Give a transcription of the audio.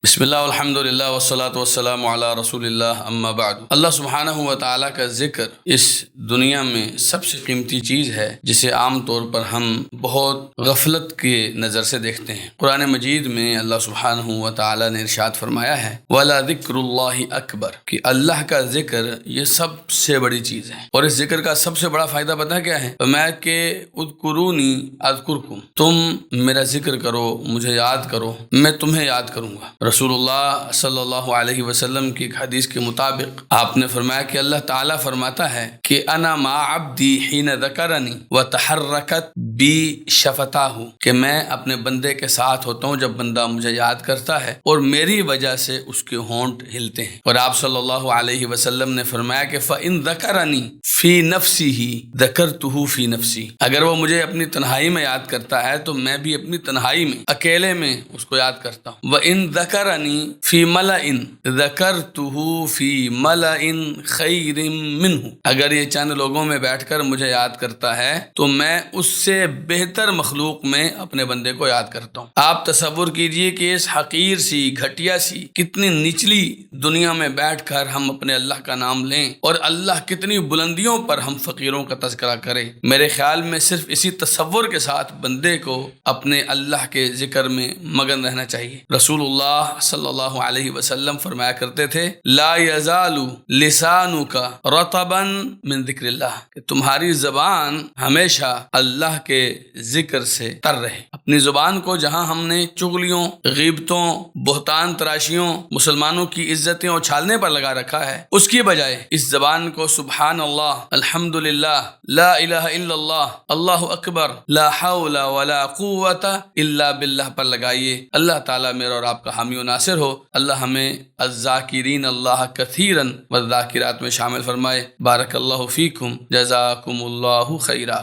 بسم اللہ والحمد للہ والصلاۃ والسلام علی رسول اللہ اما بعد۔ اللہ سبحانہ و تعالیٰ کا ذکر اس دنیا میں سب سے قیمتی چیز ہے جسے عام طور پر ہم بہت غفلت کے نظر سے دیکھتے ہیں۔ قرآن مجید میں اللہ سبحانہ و تعالیٰ نے ارشاد فرمایا ہے وَلَا ذِكْرُ اللَّهِ اکبر، کہ اللہ کا ذکر یہ سب سے بڑی چیز ہے۔ اور اس ذکر کا سب سے بڑا فائدہ پتہ کیا ہے؟ فرمایا کہ اذکرونی اذکرکم، تم میرا ذکر کرو، مجھے یاد کرو، میں تمہیں یاد کروں گا۔ رسول اللہ صلی اللہ علیہ وسلم کی ایک حدیث کے مطابق آپ نے فرمایا کہ اللہ تعالیٰ فرماتا ہے کہ انا مع عبدی حین ذکرنی وتحرکت بی شفتاہ، کہ میں اپنے بندے کے ساتھ ہوتا ہوں جب بندہ مجھے یاد کرتا ہے اور میری وجہ سے اس کے ہونٹ ہلتے ہیں۔ اور آپ صلی اللہ علیہ وسلم نے فرمایا کہ فإن ذکرنی فی نفسہ ذکرتہ فی نفسی، اگر وہ مجھے اپنی تنہائی میں یاد کرتا ہے تو میں بھی اپنی تنہائی میں اکیلے میں اس کو یاد کرتا ہوں۔ وإن ذکرنی فی ملئ ذکرتہ فی ملئ خیر منہ، اگر یہ چند لوگوں میں بیٹھ کر مجھے یاد کرتا ہے تو میں اس سے بہتر مخلوق میں اپنے بندے کو یاد کرتا ہوں۔ آپ تصور کیجئے کہ اس حقیر سی، گھٹیا سی، کتنی نچلی دنیا میں بیٹھ کر ہم اپنے اللہ کا نام لیں اور اللہ کتنی بلندیوں پر ہم فقیروں کا تذکرہ کریں۔ میرے خیال میں صرف اسی تصور کے ساتھ بندے کو اپنے اللہ کے ذکر میں مگن رہنا چاہیے۔ رسول اللہ صلی اللہ علیہ وسلم فرمایا کرتے تھے لا یزال لسانک رطبا من ذکر اللہ، کہ تمہاری زبان ہمیشہ اللہ کے ذکر سے تر رہے۔ اپنی زبان کو جہاں ہم نے چغلیوں، غیبتوں، بہتان تراشیوں، مسلمانوں کی عزتیں اچھالنے پر لگا رکھا ہے، اس کی بجائے اس زبان کو سبحان اللہ، الحمدللہ، لا الہ الا اللہ، اللہ اکبر، لا حول ولا قوت الا باللہ پر لگائیے۔ اللہ تعالیٰ میرا اور آپ کا حامی و ناصر ہو۔ اللہ ہمیں الذاکرین اللہ کثیرا والذاکرات میں شامل فرمائے۔ بارک اللہ فیکم، جزاکم اللہ خیرا۔